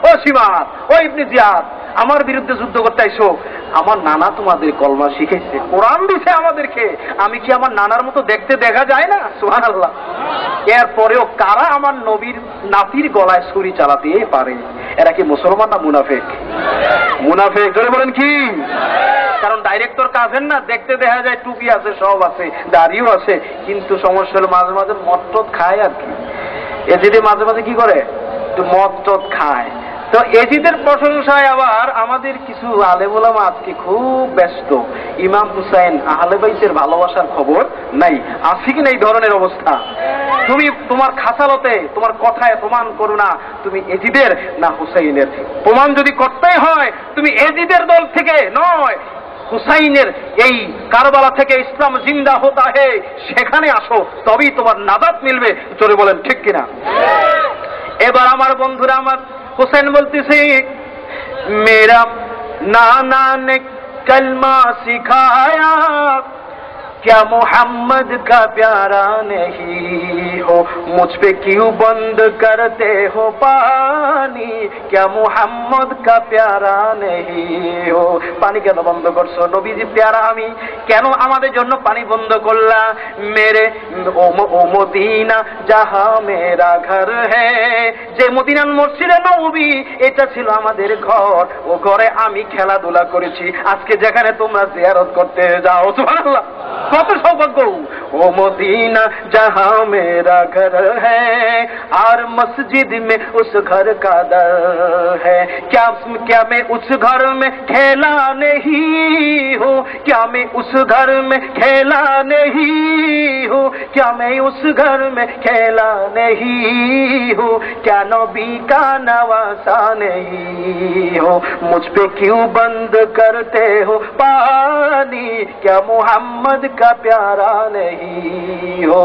ও সীমাত, ও ইবনে জিয়াদ, আমার বিরুদ্ধে যুদ্ধ করতে আইসো। আমার নানা তোমাদের কলমা শিখেছে, কোরআন দিছে আমাদেরকে। আমি কি আমার নানার মতো দেখতে দেখা যায় না? সুবহানাল্লাহ। এরপরেও কারা আমার নবীর নাতির গলায় ছুরি চালাতে পারে? এরা কি মুসলমান না মুনাফিক? মুনাফিক। জোরে বলেন কি? কারণ ডাইরেক্টর কাজের না, দেখতে দেখা যায় টুপি আছে, সব আছে, দাড়িও আছে, কিন্তু সমস্যা হলো মাঝে মাঝে মদ টদ খায় আর কি। এজিদে মাঝে মাঝে কি করে? একটু মদ টদ খায়। তো এজিদের প্রশংসায় আবার আমাদের কিছু আলেম ওলামা আজকে খুব ব্যস্ত। ইমাম হুসাইন আহলে বাইতের ভালোবাসার খবর নাই। আছে কি না এই ধরনের অবস্থা? তুমি তোমার খাসালতে, তোমার কথায় প্রমাণ করো না তুমি এজিদের না হুসাইনের। প্রমাণ যদি করতেই হয় তুমি এজিদের দল থেকে নয়, হুসাইনের এই কারবালা থেকে ইসলাম জিন্দা হতা হে সেখানে আসো, তবেই তোমার নাজাত মিলবে। জোরে বলেন ঠিক কিনা? এবার আমার বন্ধুরা, আমার হুসাইন বলতেছে, মেরা नाना ने कलमा सिखाया, क्या मोहम्मद का प्यारा नहीं हो, मुझ पे क्यों बंद करते हो पानी, क्या मोहम्मद का प्यारा नहीं हो। पानी কেন বন্ধ করছো? নবীজি প্যারা আমি, কেন আমাদের জন্য পানি বন্ধ করলা? মেরে ও মদিনা যাহা মেরা ঘর হ্যায়, যে মদিনার মসজিদে নববী এটা ছিল আমাদের ঘর, ও ঘরে আমি খেলাধুলা করেছি, আজকে যেখানে তোমরা জিয়ারত করতে যাও। সুবহানাল্লাহ, কত সৌভাগ্য। ও মদিনা যাহা মেরা ঘর হ্যায়, আর মসজিদ में उस घर का दर है, क्या मैं उस घर में खेला नहीं हूँ, क्या मैं उस घर में खेला नहीं हूँ, क्या मैं उस घर में खेला नहीं हूँ, क्या नबी का नवासा नहीं हो, मुझ पे क्यों बंद करते हो पानी, क्या मोहम्मद का प्यारा नहीं हो।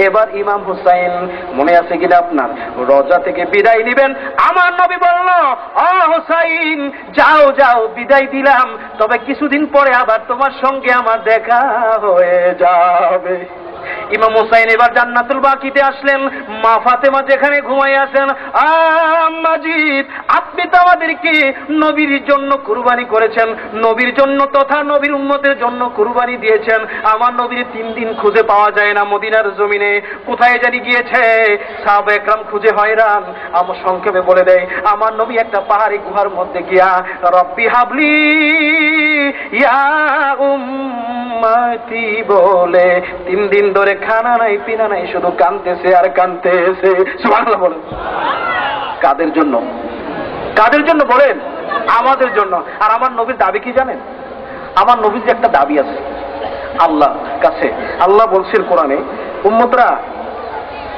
এবার ইমাম হুসাইন, মনে আছে কিনা আপনার, রোজা থেকে বিদায় নিবেন, আমার নবী বলল, ও হুসাইন যাও যাও, বিদায় দিলাম, তবে কিছুদিন পরে আবার তোমার সঙ্গে আমার দেখা হয়ে যাবে। ইমাম হুসাইন এবার জান্নাতুল বাকিতে আসলেন। মা ফাতেমা যেখানে ঘুমাই আছেন, মাজিদ আপনি তো আমাদেরকে নবীর জন্য কুরবানি করেছেন, নবীর জন্য তথা নবীর উম্মতের জন্য কুরবানি দিয়েছেন। আমার নবীর 3 দিন খুঁজে পাওয়া যায় না মদিনার জমিনে, কোথায় জানি গিয়েছে। সাহাবা একরাম খুঁজে হয়রান। আমার সংক্ষেপে বলে দেয়, আমার নবী একটা পাহাড়ি গুহার মধ্যে গিয়া রব্বি হাবলি ইয়া উম্মতি বলে 3 দিন ধরে খানা নাই পিনা নাই, শুধু কাঁদতেছে আর কাঁদতেছে। সুবহানাল্লাহ বলেন। কাদের জন্য? কাদের জন্য বলেন? আমাদের জন্য। আর আমার নবীর দাবি কি জানেন? আমার নবীর যে একটা দাবি আছে আল্লাহ কাছে। আল্লাহ বলছেন কোরআনে, উম্মতরা,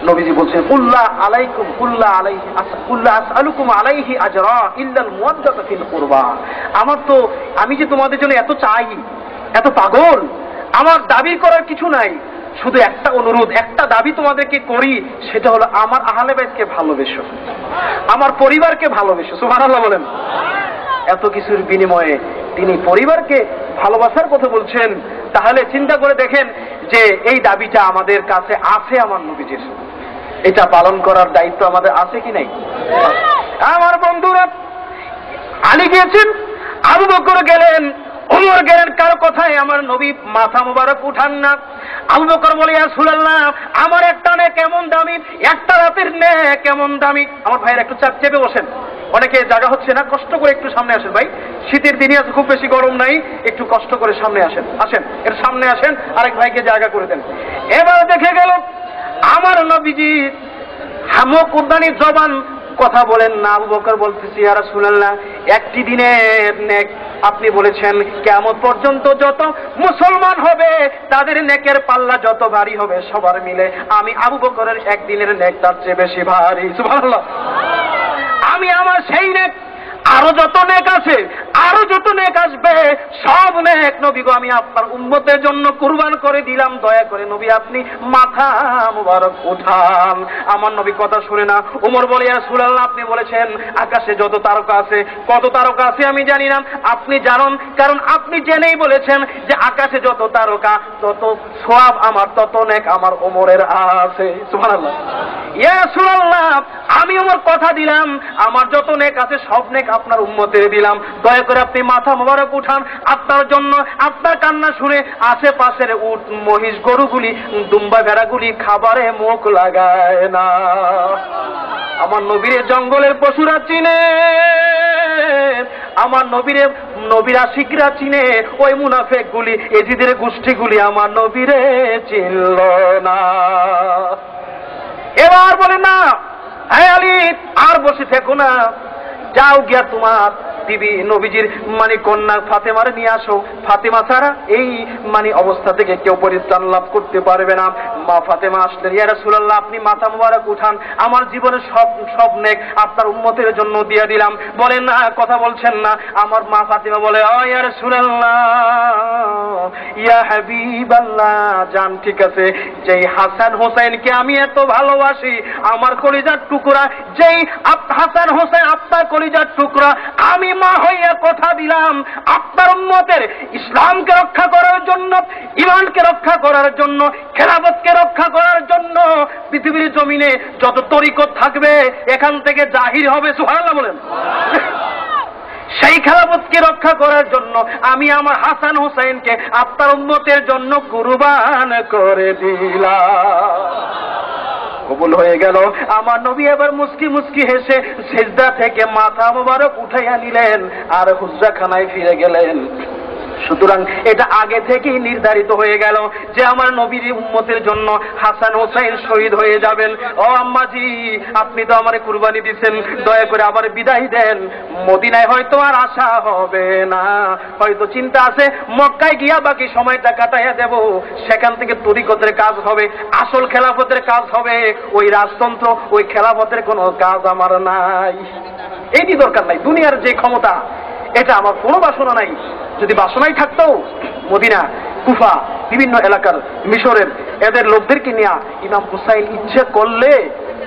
নবীজি বলছেন, কুল্লা আলাইকুম কুল্লা আলাইহি কুল্লা আসআলুকুম আলাইহি আজরা ইল্লাল মুওয়াদ্দাতা ফিল কুরবা। আমার তো, আমি যে তোমাদের জন্য এত চাই, এত পাগল, আমার দাবি করার কিছু নাই, শুধু একটা অনুরোধ, একটা দাবি তোমাদেরকে করি, সেটা হলো আমার আহলে বাইতকে ভালোবেসো, আমার পরিবারকে ভালোবেসো। সুবহানাল্লাহ বলেন। এত কিছুর বিনিময়ে তিনি পরিবারকে ভালোবাসার কথা বলছেন। তাহলে চিন্তা করে দেখেন যে এই দাবিটা আমাদের কাছে আছে আমার নবীজির, এটা পালন করার দায়িত্ব আমাদের আছে কি নাই? আমার বন্ধুরা, আলী গিয়েছেন, আবু বকর গেলেন, ওমর গেলেন, কারো কথায় আমার নবী মাথা মুবারক উঠান না। আবু বকর বলে, ইয়া রাসূলুল্লাহ, আমার একটা নেক কেমন দামি, একটা রাতের নেক কেমন দামি। আমার ভাইয়ের একটু চাপ চেপে বসেন, অনেকে জায়গা হচ্ছে না, কষ্ট করে একটু সামনে আসেন ভাই, শীতের দিনই আছে, খুব বেশি গরম নাই, একটু কষ্ট করে সামনে আসেন, আসেন এর সামনে আসেন, আরেক ভাইকে জায়গা করে দেন। এবার দেখে গেল আমার নবীজি হামক উদ্দানি জবান কথা বলেন না। আবু বকর বলতেছি, ইয়া রাসূলুল্লাহ, একটি দিনের নেক আপনি বলেছেন কিয়ামত পর্যন্ত যত মুসলমান হবে তাদের নেকের পাল্লা যত ভারী হবে সবার মিলে, আমি আবু বকরের একদিনের নেক তার চেয়ে বেশি ভারী। সুবহানাল্লাহ। আমি আমার সেই নেক, আরো যত নেক আছে, আরো যত নেক আসবে, সব নেক নবী গো আমি আপনার উম্মতের জন্য কুরবান করে দিলাম, দয়া করে নবী আপনি মাথা মুবারক উঠান। আমার নবী কথা শুনে না। ওমর বলে, ইয়া রাসূলুল্লাহ, আপনি বলেছেন আকাশে যত তারকা আছে, কত তারকা আছে আমি জানি না, আপনি জানেন, কারণ আপনি জেনেই বলেছেন যে আকাশে যত তারকা তত সওয়াব আমার, তত নেক আমার ওমরের আছে। সুবহানাল্লাহ। ইয়া রাসূলুল্লাহ, আমি আমার কথা দিলাম, আমার যত নেক আছে সব নেক আপনার উম্মতের দিলাম, দয়া করে আপনি মাথা মোবারক উঠান। আপনার জন্য আপনার কান্না শুনে আশেপাশের উট মহিষ গরুগুলি দুম্বা ভেড়াগুলি খাবারে মুখ লাগায় না। আমার নবীর জঙ্গলের পশুরা চিনে, আমার নবীর আশিকরা চিনে, ওই মুনাফেক গুলি এজিদের গোষ্ঠীগুলি আমার নবীরে চিনল না। এবার বলে না, হ্যাঁ আলী আর বসে থেকো না, যাও গিয়া তোমার বিবি নবীজির কন্যা ফাতেমার নিয়ে আসো। ফাতেমা ছাড়া এই অবস্থা থেকে কেউ পরিত্রাণ লাভ করতে পারবে না। মা ফাতেমা আসলেন, ইয়া রাসূলুল্লাহ আপনি মাথা মুবারক উঠান, আমার জীবনের সব নেক আপনার উম্মতের জন্য দিয়ে দিলাম। বলেন না, কথা বলছেন না। আমার মা ফাতেমা বলে, ও ইয়া রাসূলুল্লাহ, ইয়া হাবিবাল্লাহ, জান ঠিক আছে, যেই হাসান হোসেনকে আমি এত ভালোবাসি, আমার কলিজার টুকরা, যেই হাসান হোসেন আপনার কলিজার টুকরা, আমি মা হইয়া কথা দিলাম আপনার উম্মতের ইসলামকে রক্ষা করার জন্য, ঈমানকে রক্ষা করার জন্য, খেলাফতকে রক্ষা করার জন্য পৃথিবীর জমিনে যত তরিকত থাকবে এখান থেকে জাহির হবে। সুবহানাল্লাহ বলেন। সেই খেলাফতকে রক্ষা করার জন্য আমি আমার হাসান হোসেনকে আপনার উম্মতের জন্য কুরবান করে দিলাম। কবুল হয়ে গেল। আমার নবী এবার মুস্কি মুস্কি হেসে সিজদা থেকে মাথা মোবারক উঠাইয়া নিলেন আর হুজরাখানায় ফিরে গেলেন। সুতরাং এটা আগে থেকেই নির্ধারিত হয়ে গেল যে আমার নবীর উম্মতের জন্য হাসান হোসেন শহীদ হয়ে যাবেন। ও আম্মাজি, আপনি তো আমারে কুরবানি দিচ্ছেন, দয়া করে আবার বিদায় দেন। মদিনায় হয়তো আর আশা হবে না, হয়তো চিন্তা আছে মক্কায় গিয়া বাকি সময়টা কাটাইয়া দেব, সেখান থেকে তরিকতের কাজ হবে, আসল খেলাফতের কাজ হবে। ওই রাজতন্ত্র, ওই খেলাফতের কোনো কাজ আমার নাই, এইটি দরকার নাই। দুনিয়ার যে ক্ষমতা, এটা আমার কোনো বাসনা নাই। যদি বাসনাই থাকতো, মদিনা, কুফা, বিভিন্ন এলাকার, মিশরের এদের লোকদেরকে নিয়ে ইমাম হুসাইন ইচ্ছে করলে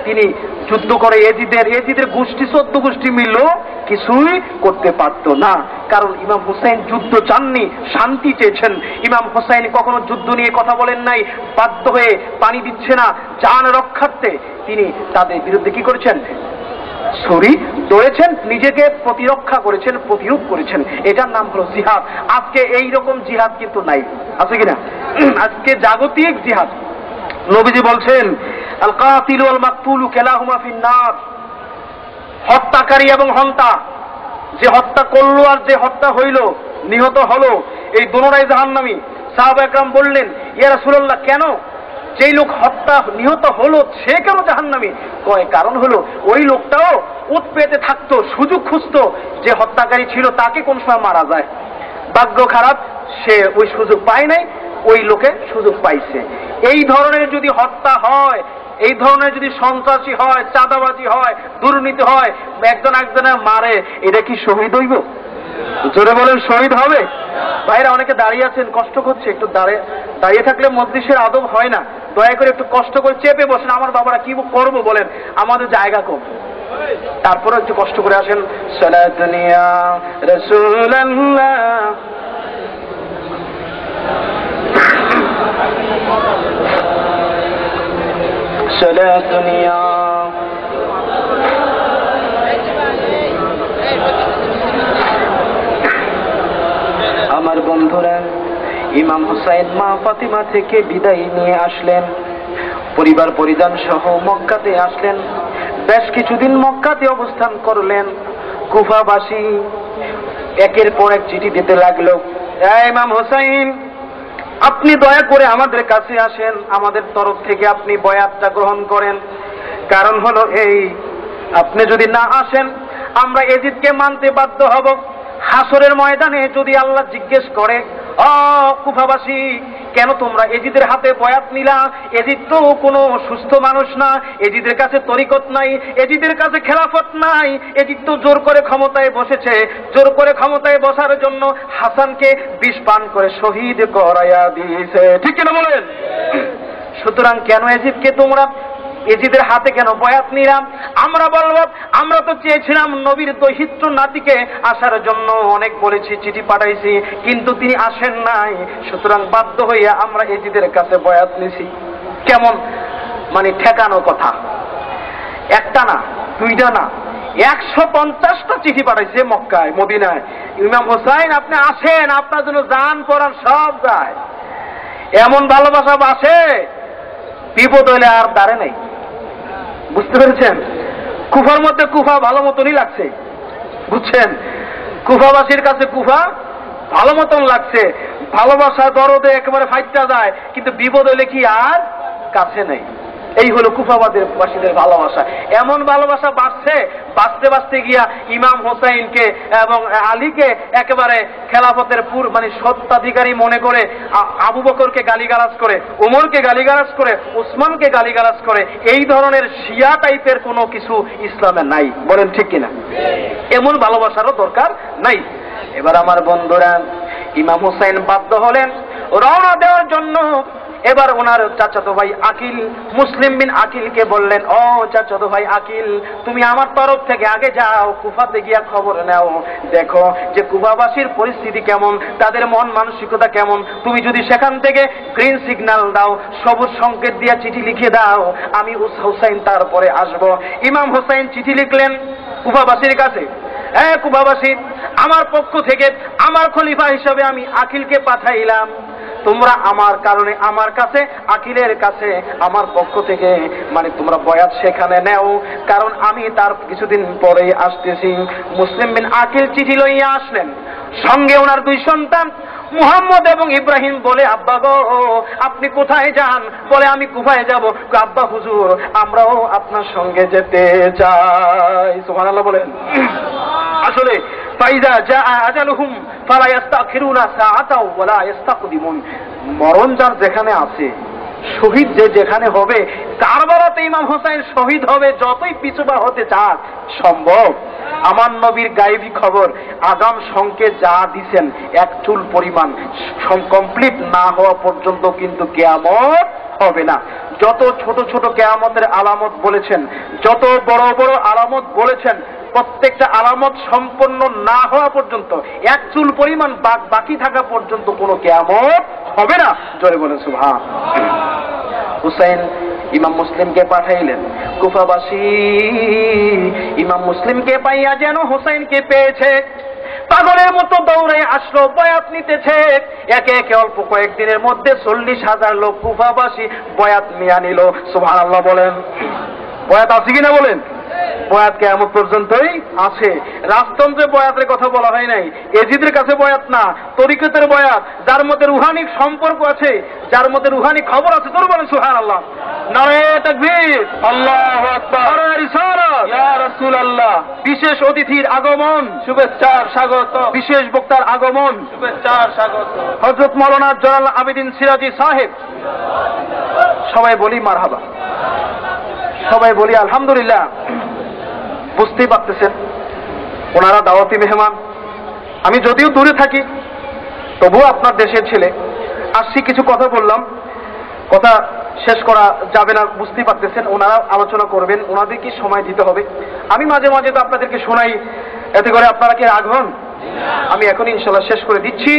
তিনি যুদ্ধ করে এজিদের গোষ্ঠী 14 গোষ্ঠী মিললেও কিছুই করতে পারত না। কারণ ইমাম হুসাইন যুদ্ধ চাননি, শান্তি চেয়েছেন। ইমাম হুসাইন কখনো যুদ্ধ নিয়ে কথা বলেন নাই। বাধ্য হয়ে পানি দিচ্ছে না, জান রক্ষার্থে তিনি তাদের বিরুদ্ধে কি করেছেন? দৌড়েছেন, নিজেকে প্রতিরক্ষা করেছেন, প্রতিরোধ করেছেন। এটার নাম হলো জিহাদ। আজকে এই রকম জিহাদ কিন্তু নাই, আছে কিনা? আজকে জাগতিক জিহাদ। নবীজি বলছেন, আল কাতিলু ওয়াল মাকতুলু কিলাহুমা ফিন্নার। হত্যাকারী এবং হন্তা, যে হত্যা করলো আর যে হত্যা হইল, নিহত হলো, এই দুটোই জাহান্নামী। সাহাবা একরাম বললেন, ইয়া রাসূলুল্লাহ কেন? যেই লোক নিহত হলো সে কেন জাহান্নামী? কয় কারণ হলো ওই লোকটাও উৎ পেতে থাকতো, সুযোগ খুঁজতো, যে হত্যাকারী ছিল তাকে কোন সময় মারা যায়। ভাগ্য খারাপ, সে ওই সুযোগ পায় নাই, ওই লোকে সুযোগ পাইছে। এই ধরনের যদি হত্যা হয়, এই ধরনের যদি সন্ত্রাসী হয়, চাঁদাবাজি হয়, দুর্নীতি হয়, একজন একজনের মারে, এটা কি শহীদ হইব? জোরে বলেন, শহীদ হবে? ভাইরা অনেকে দাঁড়িয়ে আছেন, কষ্ট করছে, একটু দাঁড়িয়ে থাকলে মজলিসের আদব হয় না। দয়া করে একটু কষ্ট করে চেপে বসেন। আমার বাবারা কি করবো বলেন, আমাদের জায়গা কম, তারপরে একটু কষ্ট করে আসেন। সালাতুন ইয়া রাসূলুল্লাহ, সালাতুন ইয়া আমার বন্ধুরা, ইমাম হুসাইন মা ফাতিমা থেকে বিদায় নিয়ে আসলেন, পরিবার পরিজন সহ মক্কাতে আসলেন। বেশ কিছুদিন মক্কাতে অবস্থান করলেন। কুফাবাসী একের পর এক চিঠি দিতে লাগলো, ইমাম হুসাইন আপনি দয়া করে আমাদের কাছে আসেন, আমাদের তরফ থেকে আপনি বয়াতটা গ্রহণ করেন। কারণ হলো এই, আপনি যদি না আসেন আমরা এজিদকে মানতে বাধ্য হব। হাসরের ময়দানে যদি আল্লাহ জিজ্ঞেস করে, ও কুফাবাসী কেন তোমরা এজিদের হাতে বয়াত নিলা? এজিদ তো কোনো সুস্থ মানুষ না, এজিদের কাছে তরিকত নাই, এজিদের কাছে খেলাফত নাই, এজিদ তো জোর করে ক্ষমতায় বসেছে, জোর করে ক্ষমতায় বসার জন্য হাসানকে বিষ পান করে শহীদ করাইয়া দিয়েছে, ঠিক কিনা বলেন? সুতরাং কেন এজিদের হাতে কেন বয়াত নিলাম? আমরা বলবো, আমরা তো চেয়েছিলাম নবীর দহিত্র নাতিকে আসার জন্য, অনেক বলেছি, চিঠি পাঠাইছি, কিন্তু তিনি আসেন নাই। সুতরাং বাধ্য হইয়া আমরা এজিদের কাছে বয়াত নিছি। কেমন ঠেকানো কথা। একটা না, দুইটা না, 150টা চিঠি পাঠাইছে মক্কায়, মদিনায়। ইমাম হোসাইন আপনি আসেন, আপনার জন্য জান পরান সব যায়। এমন ভালোবাসা বাসে, বিপদ হইলে আর দাঁড়ে নাই। বুঝতে পেরেছেন? কুফার মধ্যে কুফা ভালো মতনই লাগছে, বুঝছেন? কুফাবাসীর কাছে কুফা ভালো মতন লাগছে, ভালোবাসা দরদে একেবারে ফাইটটা যায়, কিন্তু বিপদ হইলে কি আর কাছে নেই। এই হলো কুফাবাদের বাসীদের ভালোবাসা। এমন ভালোবাসা বাড়ছে, বাঁচতে বাঁচতে গিয়া ইমাম হোসাইনকে এবং আলীকে একেবারে খেলাফতের মানে সত্ত্বাধিকারী মনে করে, আবু বকরকে গালিগালাজ করে, ওমরকে গালিগালাজ করে, উসমানকে গালিগালাজ করে। এই ধরনের শিয়া টাইপের কোনো কিছু ইসলামে নাই, বলেন ঠিক কিনা? এমন ভালোবাসারও দরকার নাই। এবার আমার বন্ধুরা, ইমাম হোসাইন বাধ্য হলেন রওনা দেওয়ার জন্য। এবার ওনার চাচাতো ভাই আকিল, মুসলিম বিন আকিলকে বললেন, ও চাচাতো ভাই আকিল, তুমি আমার তরফ থেকে আগে যাও, কুফাতে গিয়া খবর নাও, দেখো যে কুফাবাসীর পরিস্থিতি কেমন, তাদের মন মানসিকতা কেমন। তুমি যদি সেখান থেকে গ্রিন সিগন্যাল দাও, সবুজ সংকেত দিয়া চিঠি লিখে দাও, আমি হোসাইন তারপরে আসব। ইমাম হোসাইন চিঠি লিখলেন কুফাবাসীর কাছে, হ্যাঁ কুফাবাসী, আমার পক্ষ থেকে আমার খলিফা হিসাবে আমি আকিলকে পাঠাইলাম, তোমরা আমার কারণে আমার কাছে, আকিলের কাছে আমার পক্ষ থেকে মানে তোমরা বয়াত সেখানে নেও, কারণ আমি তার কিছুদিন পরেই আসতেছি। মুসলিম বিন আকিল চিঠি লইয়া আসলেন, সঙ্গে ওনার দুই সন্তান মুহাম্মদ এবং ইব্রাহিম। বলে, আব্বা গো আপনি কোথায় যান? বলে, আমি কুফায় যাব। আব্বা হুজুর আমরাও আপনার সঙ্গে যেতে চাই। সুবহানাল্লাহ বলেন। আসলে ফাইজা জা আজালুহুম ফালা ইস্তাখিরুনা সাআতাও ওয়ালা ইস্তাকদিমুন, মরণ যার যেখানে আছে, শহীদ যে যেখানে হবে, কারবালাতে ইমাম হোসাইন শহীদ হবে, যতই পিছুবা হতে চাক সম্ভব। আমার নবীর গায়েবী খবর, আগাম সংকেত যা দিছেন, এক চুল পরিমাণ কমপ্লিট না হওয়া পর্যন্ত কিন্তু কিয়ামত হবে না। যত ছোট ছোট কিয়ামতের আলামত বলেছেন, যত বড় বড় আলামত বলেছেন, প্রত্যেকটা আলামত সম্পন্ন না হওয়া পর্যন্ত, এক চুল পরিমাণ বাকি থাকা পর্যন্ত কোনো কিয়ামত হবে না। জোরে বলেন সুবহান। হুসাইন ইমাম মুসলিমকে পাঠাইলেন। কুফাবাসী ইমাম মুসলিমকে পাইয়া যেন হুসাইনকে পেয়েছে, পাগলের মতো দৌড়ে আসলো, বয়াত নিতেছে। একে একে অল্প কয়েকদিনের মধ্যে 40,000 লোক কুফাবাসী বয়াত নিয়ে নিল। সুবহানাল্লাহ বলেন। বয়াত আছে কিনা বলেন? বয়াত কিয়ামত পর্যন্তই আছে। রাজতন্ত্রের বয়াতের কথা বলা হয় নাই, এজিদের কাছে বয়াত না, তরিকতের বয়াত, যার মধ্যে রুহানি সম্পর্ক আছে, যার মধ্যে রুহানি খবর আছে, তোর বলেন সুবহানাল্লাহ। নারে তাকবীর, আল্লাহু আকবার, নারে রিসালাত, ইয়া রাসূলুল্লাহ। বিশেষ অতিথির আগমন, শুভেচ্ছার স্বাগত। বিশেষ বক্তার আগমন, শুভেচ্ছার স্বাগত। হযরত মাওলানা জলাল আবেদিন সিরাজি সাহেব। সবাই বলি মারহাবা, সবাই বলি আলহামদুলিল্লাহ। বুঝতেই পারতেছেন ওনারা দাওয়াতি মেহমান। আমি যদিও দূরে থাকি, তবুও আপনার দেশের ছেলে, আসছি, কিছু কথা বললাম, কথা শেষ করা যাবে না, বুঝতেই পারতেছেন। ওনারা আলোচনা করবেন, ওনাদেরকে সময় দিতে হবে। আমি মাঝে মাঝে তো আপনাদেরকে শোনাই, এতে করে আপনারা কি রাগ হন? আমি এখন ইনশাল্লাহ শেষ করে দিচ্ছি।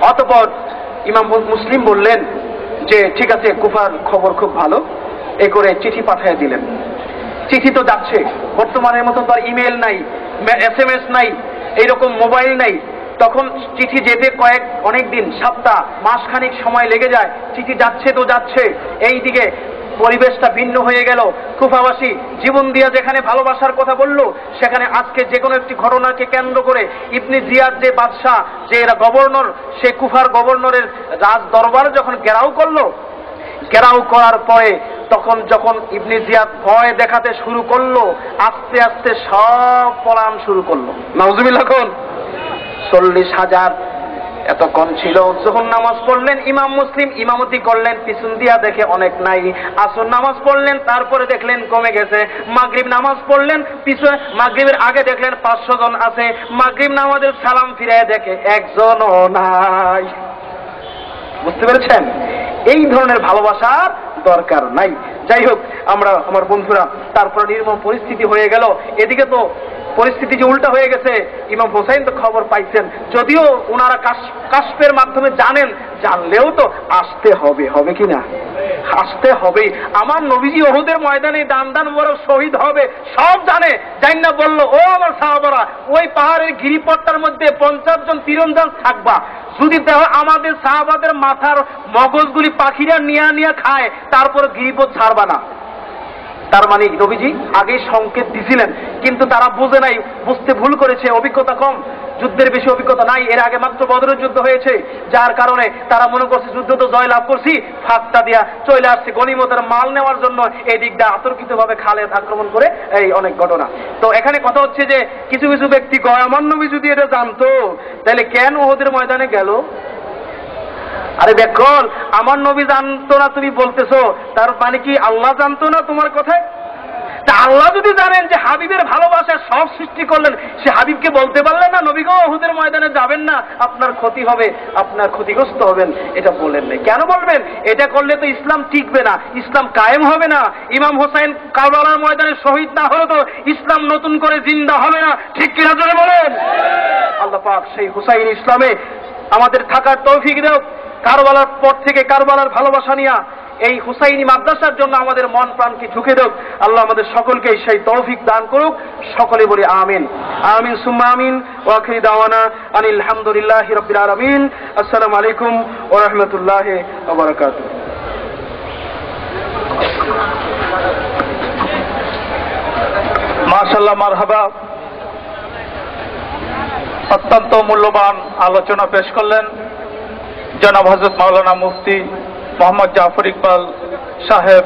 অতঃপর ইমাম মুসলিম বললেন যে ঠিক আছে, কুফার খবর খুব ভালো, এ করে চিঠি পাঠিয়ে দিলেন। চিঠি তো যাচ্ছে, বর্তমানের মতো তো আর ইমেল নাই, SMS নাই, এইরকম মোবাইল নাই। তখন চিঠি যেতে অনেক দিন, সপ্তাহ, মাসখানিক সময় লেগে যায়। চিঠি যাচ্ছে তো যাচ্ছে, এইদিকে পরিবেশটা ভিন্ন হয়ে গেল। কুফাবাসী জীবন দিয়া যেখানে ভালোবাসার কথা বলল, সেখানে আজকে যে কোনো একটি ঘটনাকে কেন্দ্র করে ইবনে জিয়াদ যে বাদশাহ, যে এরা গভর্নর, সে কুফার গভর্নরের রাজ দরবার যখন ঘেরাও করলো, ঘেরাও করার পরে তখন যখন ইবনে জিয়াদ ভয় দেখাতে শুরু করলো, আস্তে আস্তে সব পলায়ন শুরু করলো। নাউজুবিল্লাহ। 40,000 এতক্ষণ ছিল। যখন নামাজ পড়লেন ইমাম মুসলিম, ইমামতি করলেন, পিছন দিয়া দেখে অনেক নাই। আসর নামাজ পড়লেন, তারপরে দেখলেন কমে গেছে। মাগরিব নামাজ পড়লেন, পিছনে মাগরিবের আগে দেখলেন 500 জন আছে। মাগরিব নামাজের সালাম ফিরায় দেখে একজনও নাই। বুঝতে পেরেছেন? এই ধরনের ভালোবাসার দরকার নাই। যাই হোক, আমরা আমার বন্ধুরা, তারপর নির্মম পরিস্থিতি হয়ে গেল। এদিকে তো পরিস্থিতি যে উল্টা হয়ে গেছে, ইমাম হোসাইন তো খবর পাইছেন, যদিও ওনারা কাশফের মাধ্যমে জানলেও তো আসতে হবে, হবে কি না? আসতে হবে। আমার নবীজি ওহুদের ময়দানে দান বড় শহীদ হবে সব জানে, জানি না বললো, ও আমার সাহাবারা, ওই পাহাড়ের গিরিপট্টার মধ্যে 50 জন তীরন্দাজ থাকবা, যদি দেখো আমাদের সাহাবাদের মাথার মগজগুলি পাখিরা নিয়ে খায়, তারপর গিরিপথ ছাড়বা না। তার মানে নবীজি আগে সংকেত দিছিলেন, কিন্তু তারা বুঝে নাই, বুঝতে ভুল করেছে, অভিজ্ঞতা কম, যুদ্ধের বেশি অভিজ্ঞতা নাই, এর আগে মাত্র বদরের যুদ্ধ হয়েছে, যার কারণে তারা মনে করছে যুদ্ধ তো জয় লাভ করছি, ফাঁকটা দিয়া চলে আসছে গনিমতের মাল নেওয়ার জন্য, এই দিকটা আতর্কিত ভাবে খালে আক্রমণ করে এই অনেক ঘটনা। তো এখানে কথা হচ্ছে যে কিছু কিছু ব্যক্তি কয়, আমার নবী যদি এটা জানতো তাহলে কেন ওদের ময়দানে গেল? আরে বেকল, আমার নবী জানতো না তুমি বলতেছো, তার মানে কি আল্লাহ জানতো না তোমার কথায়? তা আল্লাহ যদি জানেন যে হাবিবের ভালোবাসা সব সৃষ্টি করলেন, সে হাবিবকে বলতে পারলেন না নবী গো উহুদের ময়দানে যাবেন না, আপনার ক্ষতি হবে, আপনার ক্ষতিগ্রস্ত হবেন? এটা বলেন নাই। কেন বলবেন? এটা করলে তো ইসলাম টিকবে না, ইসলাম কায়েম হবে না। ইমাম হোসাইন কারবালার ময়দানে শহীদ না হলে তো ইসলাম নতুন করে জিন্দা হবে না, ঠিক কিনা জোরে বলেন? আল্লাহ পাক সেই হুসাইন ইসলামে আমাদের থাকার তৌফিক দেও। কারবালার পর থেকে কারবালার ভালোবাসা নিয়ে এই হুসাইনি মাদ্রাসার জন্য আমাদের মন প্রাণকে ঝুঁকে দেব। আল্লাহ আমাদের সকলকে সেই তৌফিক দান করুক। সকলে বলি আমিন, আমিন সুম্মা আমিন। ওয়া আখিরু দাওয়ানা আনিল হামদুলিল্লাহি রাব্বিল আলামিন। আসসালামু আলাইকুম ওয়া রাহমাতুল্লাহি ওয়া বারাকাতুহু। মাশাআল্লাহ, মারহাবা। অত্যন্ত মূল্যবান আলোচনা পেশ করলেন জনাব হযরত মাওলানা মুফতি মোহাম্মদ জাফর ইকবাল সাহেব।